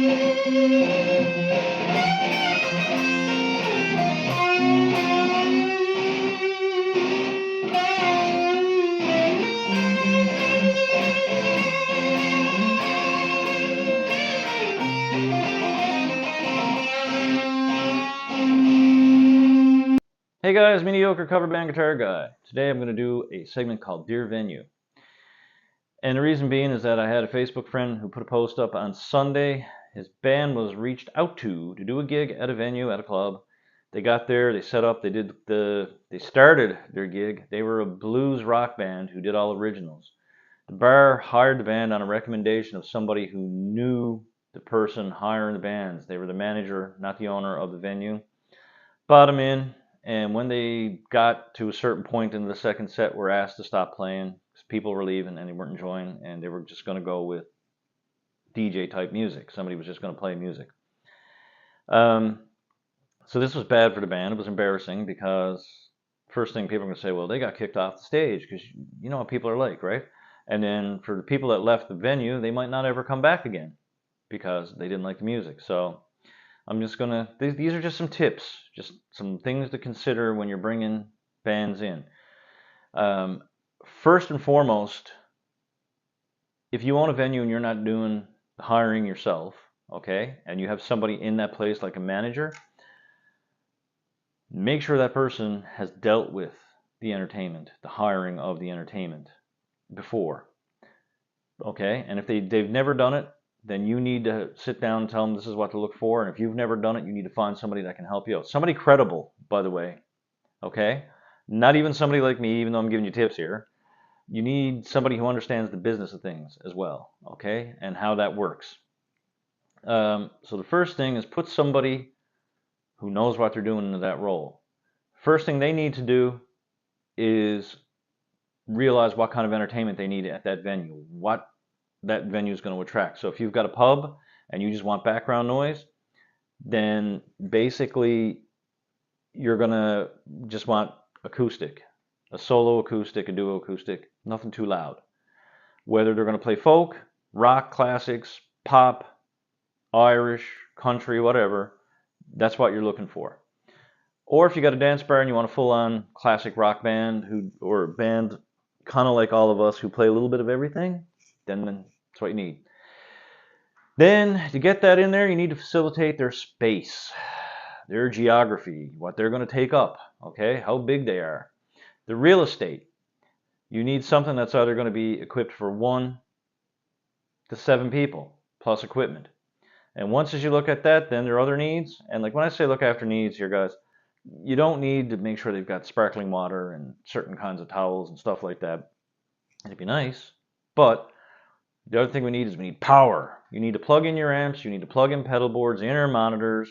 Hey guys, Mediocre Cover Band Guitar Guy. Today I'm going to do a segment called Dear Venue. And the reason being is that I had a Facebook friend who put a post up on Sunday. His band was reached out to do a gig at a venue, at a club. They got there, they set up, they started their gig. They were a blues rock band who did all originals. The bar hired the band on a recommendation of somebody who knew the person hiring the bands. They were the manager, not the owner of the venue. Brought them in. And when they got to a certain point in the second set, were asked to stop playing because people were leaving and they weren't enjoying, and they were just going to go with DJ type music. Somebody was just going to play music. So this was bad for the band. It was embarrassing because first thing people are going to say, well, they got kicked off the stage because you know what people are like, right? And then for the people that left the venue, they might not ever come back again because they didn't like the music. So I'm just going to, these are just some tips, just some things to consider when you're bringing bands in. First and foremost, if you own a venue and you're not doing the hiring yourself, okay, and you have somebody in that place like a manager, make sure that person has dealt with the entertainment, the hiring of the entertainment before, okay? And if they've never done it, then you need to sit down and tell them this is what to look for. And if you've never done it, you need to find somebody that can help you out. Somebody credible, by the way, okay? Not even somebody like me, even though I'm giving you tips here. You need somebody who understands the business of things as well, okay? And how that works. So the first thing is put somebody who knows what they're doing into that role. First thing they need to do is realize what kind of entertainment they need at that venue, what that venue is going to attract. So if you've got a pub and you just want background noise, then basically you're going to just want acoustic, a solo acoustic, a duo acoustic, nothing too loud. Whether they're going to play folk, rock, classics, pop, Irish, country, whatever, that's what you're looking for. Or if you got a dance bar and you want a full-on classic rock band or a band kind of like all of us who play a little bit of everything, then that's what you need. Then to get that in there, you need to facilitate their space, their geography, what they're going to take up, okay, how big they are. The real estate, you need something that's either going to be equipped for 1 to 7 people plus equipment. And once as you look at that, then there are other needs. And like when I say look after needs here, guys, you don't need to make sure they've got sparkling water and certain kinds of towels and stuff like that. It'd be nice, but the other thing we need is we need power. You need to plug in your amps, you need to plug in pedal boards, inner monitors,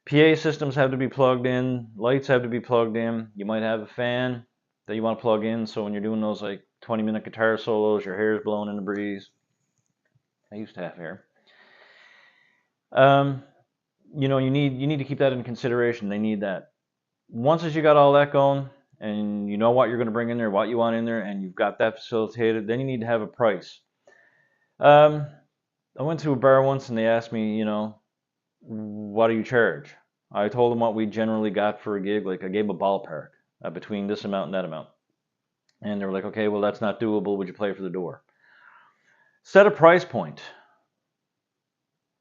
PA systems have to be plugged in, lights have to be plugged in. You might have a fan that you want to plug in, so when you're doing those like 20-minute guitar solos, your hair is blowing in the breeze. I used to have hair. You know, you need to keep that in consideration. They need that. Once as you got all that going, and you know what you're going to bring in there, what you want in there, and you've got that facilitated, then you need to have a price. I went to a bar once and they asked me, you know, what do you charge? I told them what we generally got for a gig. Like I gave them a ballpark between this amount and that amount. And they were like, okay, well, that's not doable. Would you play for the door? Set a price point.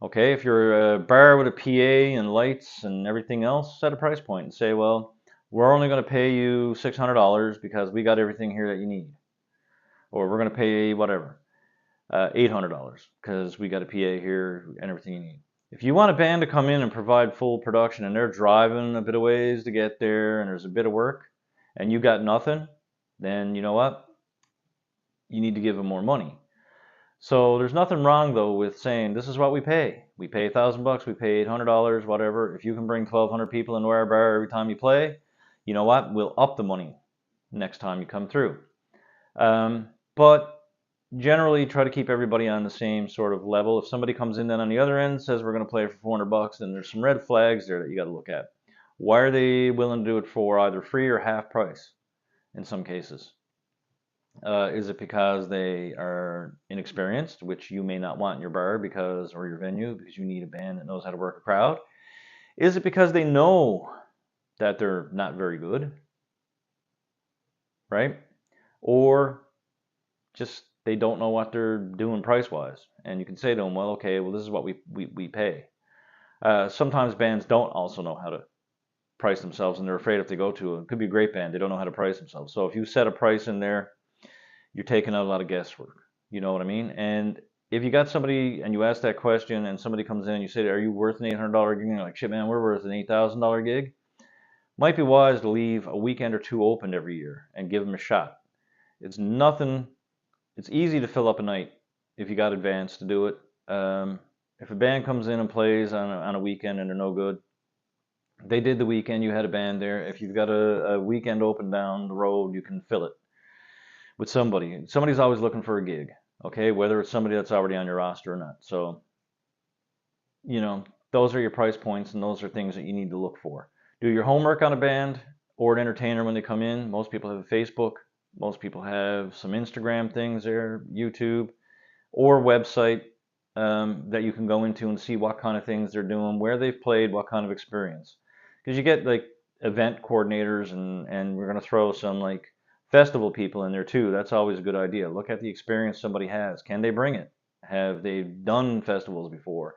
Okay, if you're a bar with a PA and lights and everything else, set a price point and say, well, we're only going to pay you $600 because we got everything here that you need. Or we're going to pay whatever, $800 because we got a PA here and everything you need. If you want a band to come in and provide full production and they're driving a bit of ways to get there and there's a bit of work and you got nothing, then you know what? You need to give them more money. So there's nothing wrong though with saying this is what we pay. We pay $1,000, we pay $800, whatever. If you can bring 1,200 people into our bar every time you play, you know what? We'll up the money next time you come through. But generally try to keep everybody on the same sort of level. If somebody comes in then on the other end says we're going to play for $400, then there's some red flags there that you got to look at. Why are they willing to do it for either free or half price in some cases? Is it because they are inexperienced, which you may not want in your bar because, or your venue, because you need a band that knows how to work a crowd? Is it because they know that they're not very good, right? Or just they don't know what they're doing price wise? And you can say to them, well, okay, well, this is what we pay. Sometimes bands don't also know how to price themselves, and they're afraid if they go to it could be a great band, they don't know how to price themselves. So if you set a price in there, you're taking out a lot of guesswork. You know what I mean? And if you got somebody and you ask that question and somebody comes in and you say, are you worth an $800 gig? And you're like, shit, man, we're worth an $8,000 gig. Might be wise to leave a weekend or two open every year and give them a shot. It's nothing, it's easy to fill up a night if you got advance to do it. If a band comes in and plays on a weekend and they're no good, they did the weekend, you had a band there. If you've got a weekend open down the road, you can fill it with somebody. Somebody's always looking for a gig, okay? Whether it's somebody that's already on your roster or not. So, you know, those are your price points and those are things that you need to look for. Do your homework on a band or an entertainer when they come in. Most people have a Facebook. Most people have some Instagram things there, YouTube, or website that you can go into and see what kind of things they're doing, where they've played, what kind of experience. Because you get like event coordinators and we're going to throw some like festival people in there too. That's always a good idea. Look at the experience somebody has. Can they bring it? Have they done festivals before?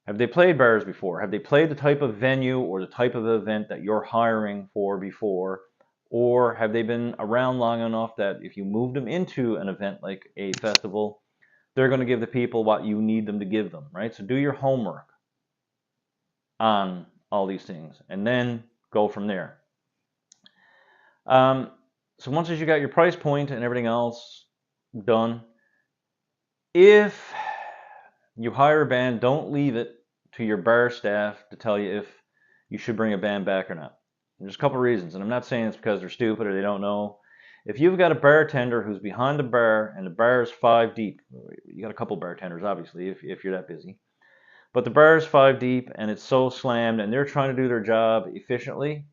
Have they played bars before? Have they played the type of venue or the type of event that you're hiring for before? Or have they been around long enough that if you moved them into an event like a festival, they're going to give the people what you need them to give them, right? So do your homework on all these things and then go from there. Um, so once you got your price point and everything else done, if you hire a band, don't leave it to your bar staff to tell you if you should bring a band back or not. There's a couple of reasons, and I'm not saying it's because they're stupid or they don't know. If you've got a bartender who's behind the bar and the bar is 5 deep, you got a couple bartenders obviously if you're that busy, but the bar is 5 deep and it's so slammed and they're trying to do their job efficiently,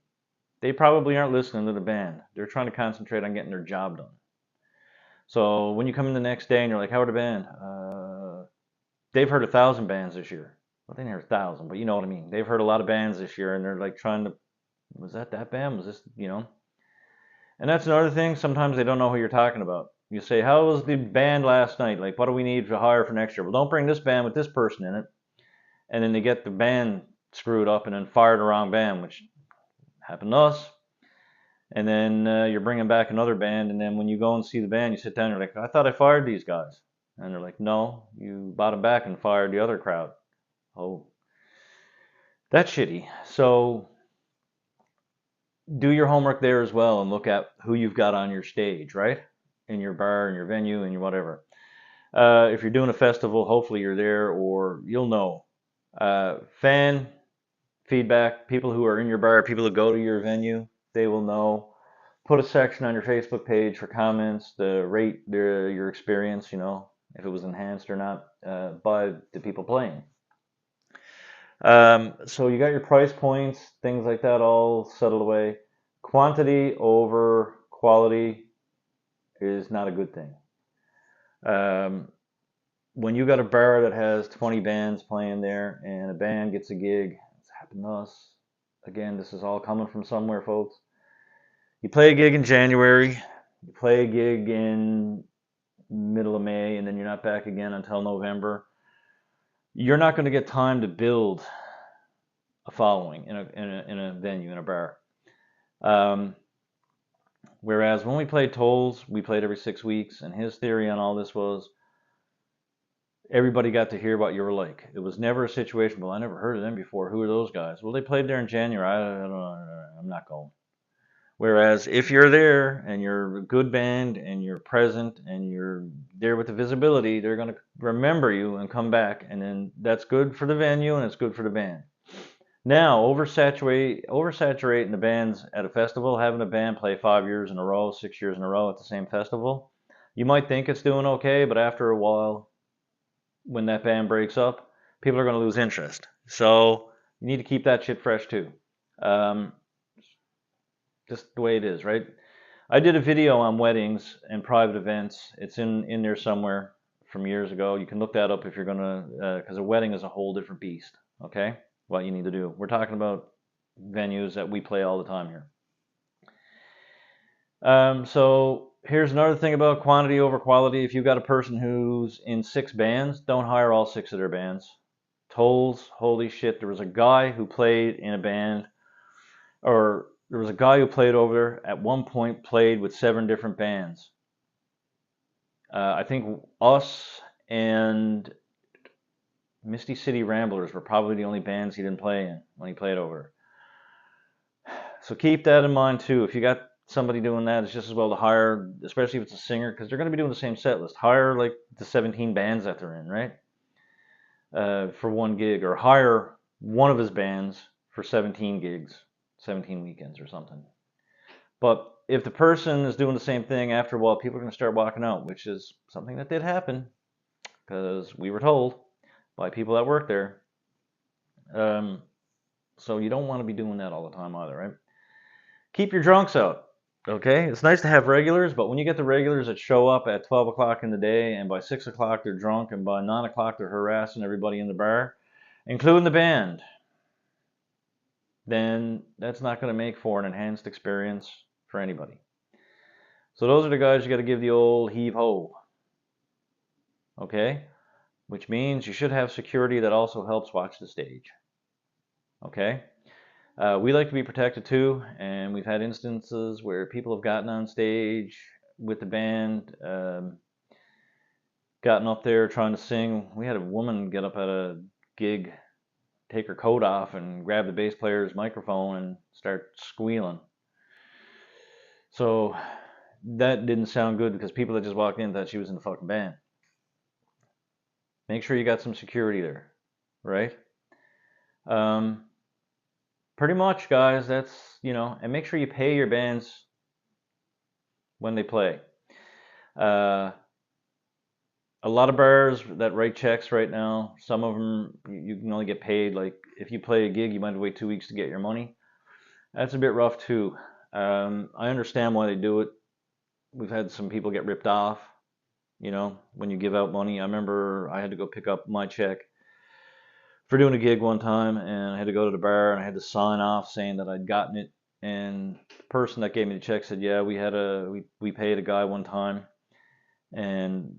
they probably aren't listening to the band. They're trying to concentrate on getting their job done. So when you come in the next day and you're like, how are the band? They've heard 1,000 bands this year. Well, they didn't hear 1,000, but you know what I mean. They've heard a lot of bands this year, and they're like trying to, was that band? Was this, you know? And that's another thing. Sometimes they don't know who you're talking about. You say, how was the band last night? Like, what do we need to hire for next year? Well, don't bring this band with this person in it. And then they get the band screwed up and then fire the wrong band, which happened to us. And then you're bringing back another band, and then when you go and see the band, you sit down, and you're like, I thought I fired these guys. And they're like, no, you brought them back and fired the other crowd. Oh, that's shitty. So do your homework there as well and look at who you've got on your stage, right? In your bar, in your venue, in your whatever. If you're doing a festival, hopefully you're there or you'll know. Fan feedback, people who are in your bar, people who go to your venue, they will know. Put a section on your Facebook page for comments, to rate your experience, you know, if it was enhanced or not by the people playing. So you got your price points, things like that all settled away. Quantity over quality is not a good thing. Um, when you got a bar that has 20 bands playing there and a band gets a gig, it's happened to us. Again, this is all coming from somewhere, folks. You play a gig in January, you play a gig in middle of May, and then you're not back again until November. You're not going to get time to build a following in a venue, in a bar. Whereas when we played Tolls, we played every 6 weeks, and his theory on all this was everybody got to hear what you were like. It was never a situation, well, I never heard of them before. Who are those guys? Well, they played there in January. I don't know. I'm not going. Whereas if you're there and you're a good band and you're present and you're there with the visibility, they're going to remember you and come back. And then that's good for the venue and it's good for the band. Now, oversaturating the bands at a festival, having a band play 5 years in a row, 6 years in a row at the same festival, you might think it's doing okay, but after a while, when that band breaks up, people are going to lose interest. So you need to keep that shit fresh too. Um, just the way it is, right? I did a video on weddings and private events. It's in there somewhere from years ago. You can look that up if you're gonna, because a wedding is a whole different beast. Okay, what you need to do. We're talking about venues that we play all the time here. So here's another thing about quantity over quality. If you've got a person who's in 6 bands, don't hire all 6 of their bands. Tolls, holy shit, there was a guy who played in a band, or there was a guy who played over there at one point, played with 7 different bands. I think us and Misty City Ramblers were probably the only bands he didn't play in when he played over. So keep that in mind too. If you got somebody doing that, it's just as well to hire, especially if it's a singer, because they're going to be doing the same set list. Hire like the 17 bands that they're in, right? For one gig, or hire one of his bands for 17 gigs, 17 weekends or something. But if the person is doing the same thing, after a while, people are going to start walking out, which is something that did happen because we were told by people that work there. So you don't want to be doing that all the time either, right? Keep your drunks out. Okay, it's nice to have regulars, but when you get the regulars that show up at 12 o'clock in the day, and by 6 o'clock they're drunk, and by 9 o'clock they're harassing everybody in the bar, including the band, then that's not going to make for an enhanced experience for anybody. So those are the guys you got to give the old heave-ho. Okay? Which means you should have security that also helps watch the stage. Okay? We like to be protected too, and we've had instances where people have gotten on stage with the band, gotten up there trying to sing. We had a woman get up at a gig, take her coat off, and grab the bass player's microphone and start squealing. So that didn't sound good because people that just walked in thought she was in the fucking band. Make sure you got some security there, right? Pretty much, guys, that's, and make sure you pay your bands when they play. A lot of bars that write checks right now, some of them you can only get paid, like if you play a gig, you might have to wait 2 weeks to get your money. That's a bit rough too. I understand why they do it. We've had some people get ripped off, when you give out money. I remember I had to go pick up my check for doing a gig one time, and I had to go to the bar and I had to sign off saying that I'd gotten it. And the person that gave me the check said, "Yeah, we paid a guy one time, and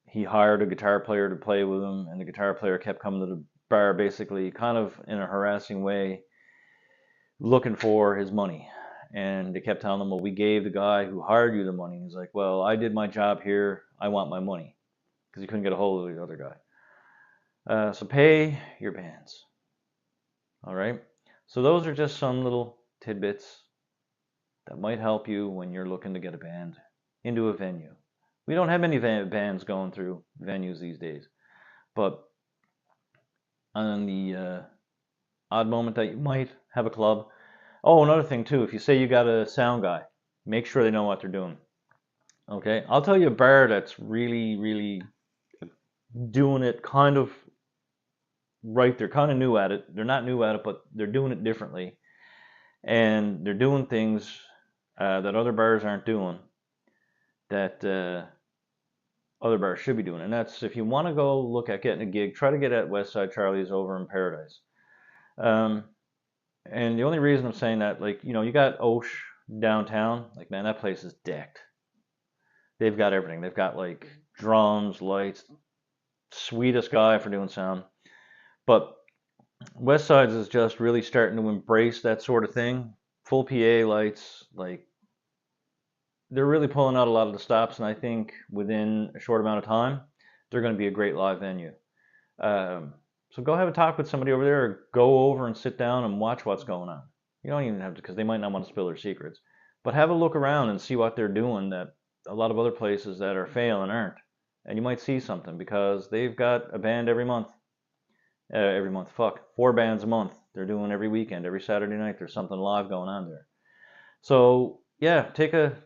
he hired a guitar player to play with him, and the guitar player kept coming to the bar basically kind of in a harassing way, looking for his money." And they kept telling him, "Well, we gave the guy who hired you the money." He's like, "Well, I did my job here. I want my money," because he couldn't get a hold of the other guy. So pay your bands. All right. So those are just some little tidbits that might help you when you're looking to get a band into a venue. We don't have many bands going through venues these days, but on the odd moment that you might have a club. Oh, another thing too, if you say you got a sound guy, make sure they know what they're doing. Okay, I'll tell you a bar that's really, really doing it kind of right. They're kind of new at it. They're not new at it, but they're doing it differently. And they're doing things that other bars aren't doing, that other bars should be doing. And that's, if you want to go look at getting a gig, try to get at Westside Charlie's over in Paradise. And the only reason I'm saying that, like, you got Osh downtown. Like, man, that place is decked. They've got everything. They've got like drums, lights, sweetest guy for doing sound. But Westside's is just really starting to embrace that sort of thing. Full PA lights, like, they're really pulling out a lot of the stops, and I think within a short amount of time, they're going to be a great live venue. So go have a talk with somebody over there, or go over and sit down and watch what's going on. You don't even have to, because they might not want to spill their secrets. But have a look around and see what they're doing that a lot of other places that are failing aren't. And you might see something, because they've got a band every month. Fuck, 4 bands a month. They're doing every weekend, every Saturday night. There's something live going on there. So yeah, take a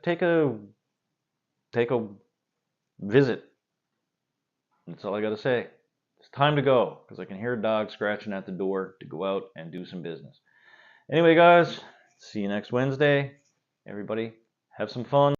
visit. That's all I got to say. It's time to go, because I can hear a dog scratching at the door to go out and do some business. Anyway, guys, see you next Wednesday. Everybody, Have some fun.